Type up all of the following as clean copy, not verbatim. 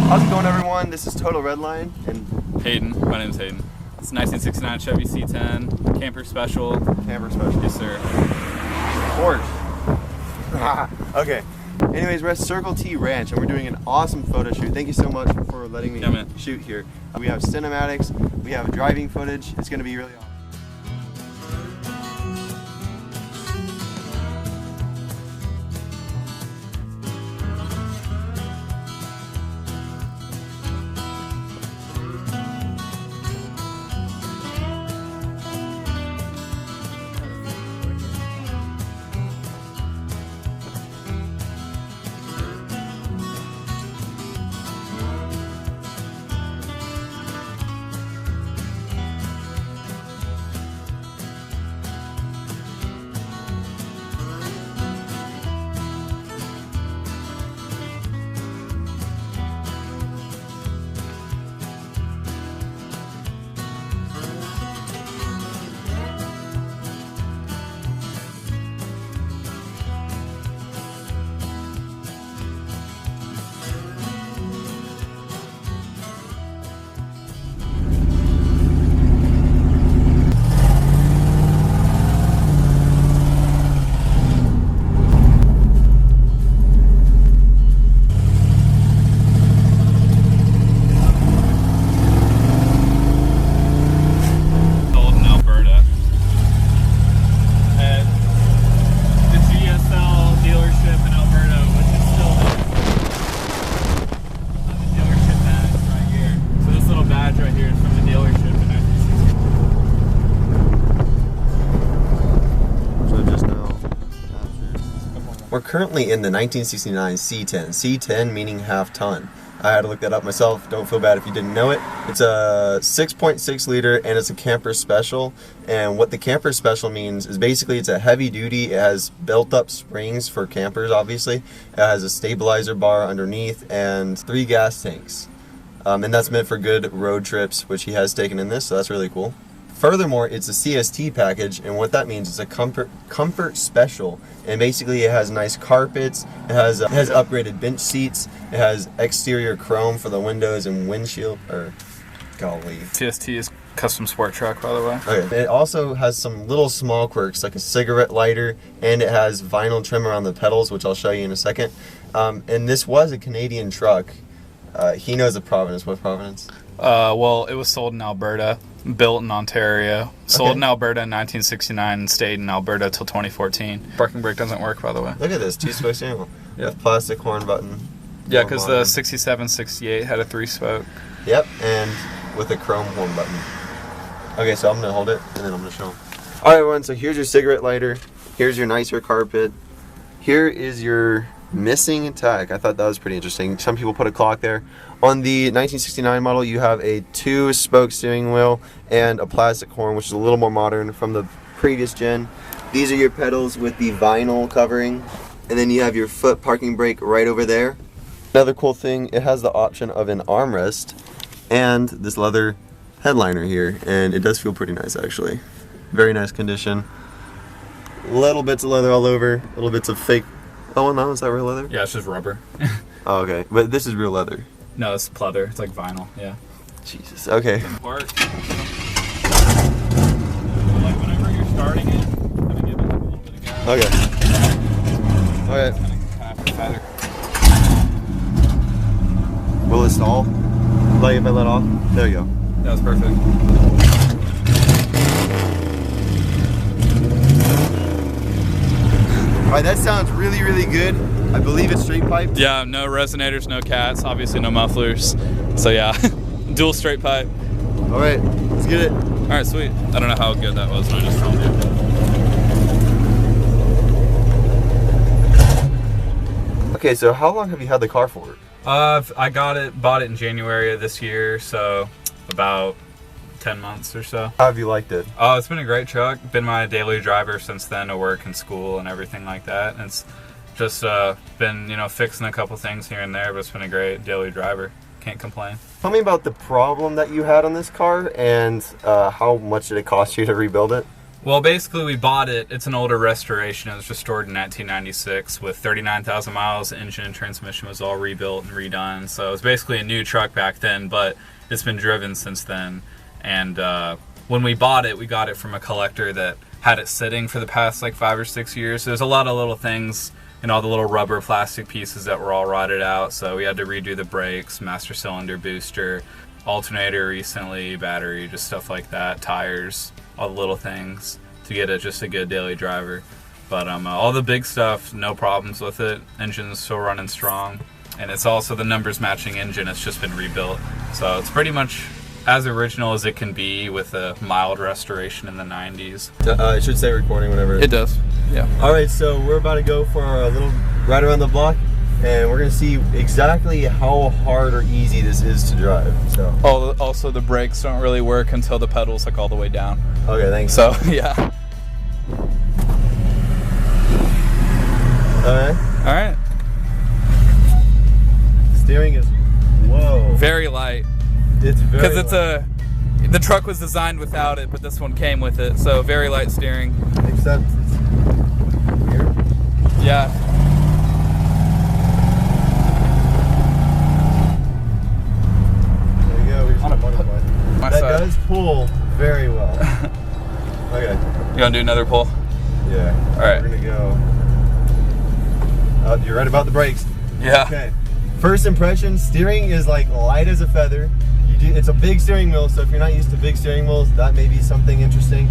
How's it going, everyone? This is Total Redline and Hayden. My name's Hayden. It's a 1969 Chevy C10 camper special. Camper special. Yes, sir. Porsche. Okay. Anyways, we're at Circle T Ranch and we're doing an awesome photo shoot. Thank you so much for letting me shoot here. We have cinematics, we have driving footage. It's going to be really awesome. We're currently in the 1969 C10. C10 meaning half ton. I had to look that up myself. Don't feel bad if you didn't know it. It's a 6.6 liter and it's a camper special. And what the camper special means is basically it's a heavy duty. It has built up springs for campers, obviously. It has a stabilizer bar underneath and 3 gas tanks. And that's meant for good road trips, which he has taken in this, so that's really cool. Furthermore, it's a CST package, and what that means is a comfort special. And basically, it has nice carpets. It has upgraded bench seats. It has exterior chrome for the windows and windshield. Golly. CST is custom sport truck, by the way. Okay. It also has some little small quirks, like a cigarette lighter, and it has vinyl trim around the pedals, which I'll show you in a second. And this was a Canadian truck. He knows the provenance. What provenance? Well, it was sold in Alberta, built in Ontario, sold in Alberta in 1969, and stayed in Alberta till 2014. Parking brake doesn't work, by the way. Look at this, 2-spoke steering wheel. With plastic horn button. Yeah, because the 67, 68 had a 3-spoke. Yep, and with a chrome horn button. Okay, so I'm going to hold it, and then I'm going to show them. Alright, everyone, so here's your cigarette lighter. Here's your nicer carpet. Here is your missing tag. I thought that was pretty interesting. Some people put a clock there. On the 1969 model, you have a 2-spoke steering wheel and a plastic horn, which is a little more modern from the previous gen. These are your pedals with the vinyl covering, and then you have your foot parking brake right over there. Another cool thing, it has the option of an armrest and this leather headliner here, and it does feel pretty nice actually. Very nice condition. Little bits of leather all over, little bits of fake. Oh no, is that real leather? Yeah, it's just rubber. Oh, okay, but this is real leather. No, it's pleather. It's like vinyl. Yeah. Jesus. Okay. Like whenever you're starting it, kind of give it a little bit of gas. Okay. Okay. Will it stall? Like if I let off? There you go. That was perfect. Alright, that sounds really, really good. I believe it's straight pipe. Yeah, no resonators, no cats, obviously no mufflers. So yeah, dual straight pipe. Alright, let's get it. Alright, sweet. I don't know how good that was when I just filmed it. Okay, so how long have you had the car for? I bought it in January of this year, so about 10 months or so. How have you liked it? Oh, it's been a great truck. Been my daily driver since then to work and school and everything like that. And it's just been, fixing a couple things here and there, but it's been a great daily driver. Can't complain. Tell me about the problem that you had on this car and how much did it cost you to rebuild it? Well, basically, we bought it. It's an older restoration. It was restored in 1996 with 39,000 miles. The engine and transmission was all rebuilt and redone. So it was basically a new truck back then, but it's been driven since then. And when we bought it, we got it from a collector that had it sitting for the past like 5 or 6 years. So there's a lot of little things and all the little rubber plastic pieces that were all rotted out. So we had to redo the brakes, master cylinder, booster, alternator recently, battery, just stuff like that, tires, all the little things to get it just a good daily driver. But all the big stuff, no problems with it. Engine's still running strong. And it's also the numbers matching engine. It's just been rebuilt. So it's pretty much as original as it can be with a mild restoration in the 90s. It should say recording whenever. It does, yeah. All right, so we're about to go for a little ride around the block, and we're gonna see exactly how hard or easy this is to drive. So. Also, the brakes don't really work until the pedal's like all the way down. Okay, thanks. So, yeah. All right. Steering is, whoa. Very light. It's very light. Because the truck was designed without it, but this one came with it. So very light steering. Except it's weird. Yeah. There you go. We just multiplied. That does pull very well. Okay. You want to do another pull? Yeah. All right. We're gonna go. You're right about the brakes. Yeah. Okay. First impression: steering is like light as a feather. It's a big steering wheel, so if you're not used to big steering wheels, that may be something interesting.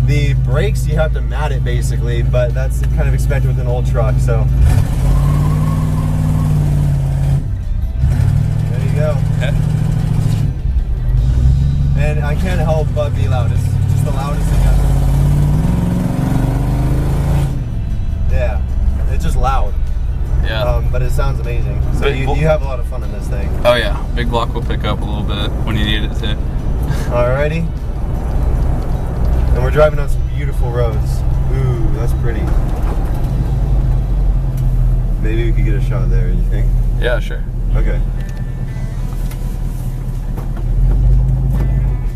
The brakes, you have to mat it basically, but that's kind of expected with an old truck. So there you go. Okay. And I can't help but be loud. It's just the loudest thing ever. Yeah, it's just loud. Yeah. But it sounds amazing. So you have a lot of fun in this thing. Oh yeah, big block will pick up a little bit when you need it to. Alrighty. And we're driving on some beautiful roads. Ooh, that's pretty. Maybe we could get a shot there, you think? Yeah, sure. Okay.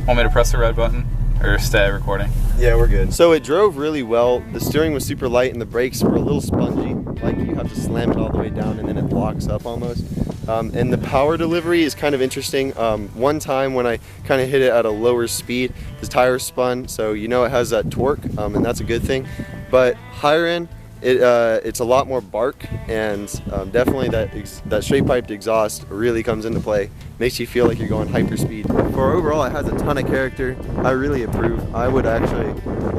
Want me to press the red button or stay recording? Yeah, we're good. So it drove really well. The steering was super light and the brakes were a little spongy. Like you have to slam it all the way down and then it locks up almost. And the power delivery is kind of interesting. One time when I kind of hit it at a lower speed, the tire spun, so you know it has that torque, and that's a good thing. But higher end, it's a lot more bark, and definitely that straight piped exhaust really comes into play. Makes you feel like you're going hyper speed. For overall, it has a ton of character. I really approve. I would actually,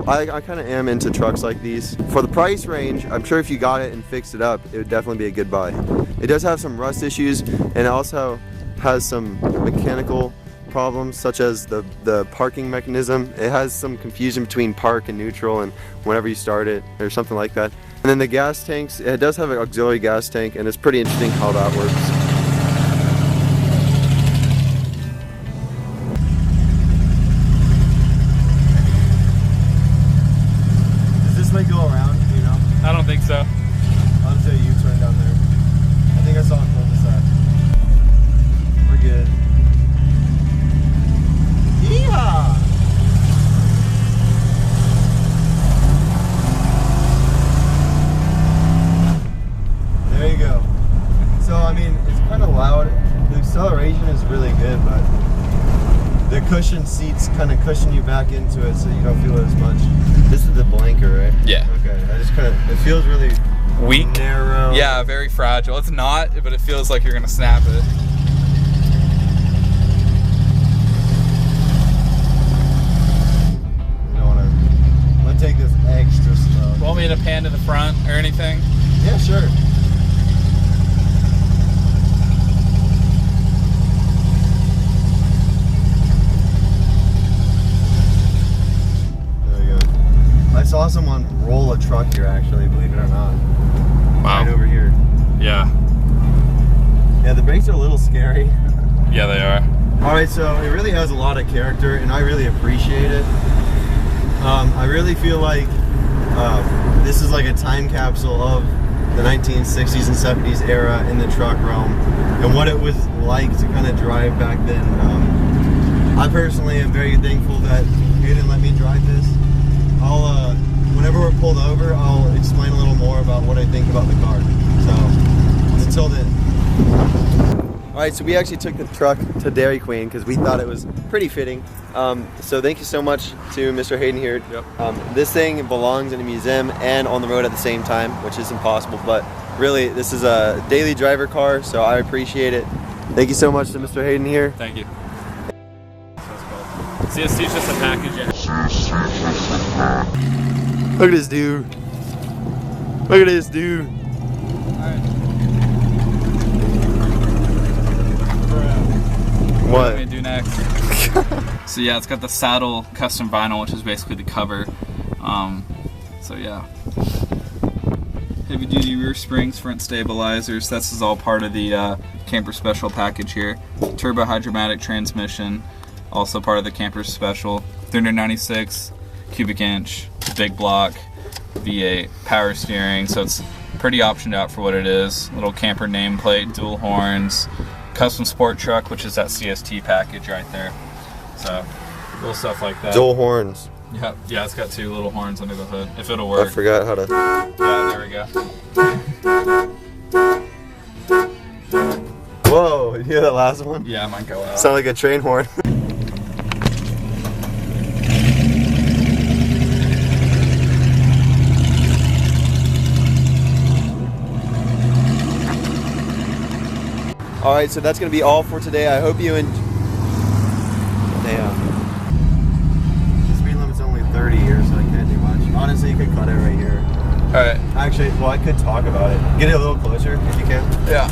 I kind of am into trucks like these. For the price range, I'm sure if you got it and fixed it up, it would definitely be a good buy. It does have some rust issues, and it also has some mechanical problems, such as the parking mechanism. It has some confusion between park and neutral, and whenever you start it, or something like that. And then the gas tanks, it does have an auxiliary gas tank, and it's pretty interesting how that works. Go around, you know? I don't think so. I'll just do a U-turn down there. I think I saw him pull this side. We're good. Yeehaw! There you go. So, I mean, it's kind of loud. The acceleration is really good, but the cushion seats kind of cushion you back into it so you don't feel it as much. This is the blanker, right? Yeah. Okay, I just kind of, it feels really weak. Narrow. Yeah, very fragile. It's not, but it feels like you're going to snap it. You don't want to, I'm going to take this extra slow. Want me to pan to the front or anything? Yeah, sure. I saw someone roll a truck here, actually, believe it or not. Wow. Right over here. Yeah. Yeah, the brakes are a little scary. Yeah, they are. Alright, so it really has a lot of character, and I really appreciate it. I really feel like this is like a time capsule of the 1960s and 70s era in the truck realm, and what it was like to kind of drive back then. I personally am very thankful that he didn't let me drive this. I'll whenever we're pulled over, I'll explain a little more about what I think about the car. So until then. All right, so we actually took the truck to Dairy Queen because we thought it was pretty fitting. So thank you so much to Mr. Hayden here. Yep. This thing belongs in a museum and on the road at the same time, which is impossible. But really, this is a daily driver car, so I appreciate it. Thank you so much to Mr. Hayden here. Thank you. CST is just a package. Look at this dude. Look at this dude. What? What do we do next? So yeah, it's got the saddle custom vinyl, which is basically the cover. So yeah. Heavy duty rear springs, front stabilizers. This is all part of the camper special package here. Turbo hydromatic transmission, also part of the camper special. 396 cubic inch, big block, V8, power steering. So it's pretty optioned out for what it is. Little camper nameplate, dual horns. Custom sport truck, which is that CST package right there. So, little stuff like that. Dual horns. Yeah, it's got 2 little horns under the hood, if it'll work. I forgot how to. Yeah, there we go. Whoa, you hear that last one? Yeah, it might go out. Sound like a train horn. Alright, so that's going to be all for today. I hope you enjoy. Damn. The speed limit's only 30 here, so I can't do much. Honestly, you could cut it right here. Alright. Actually, well, I could talk about it. Get it a little closer if you can. Yeah.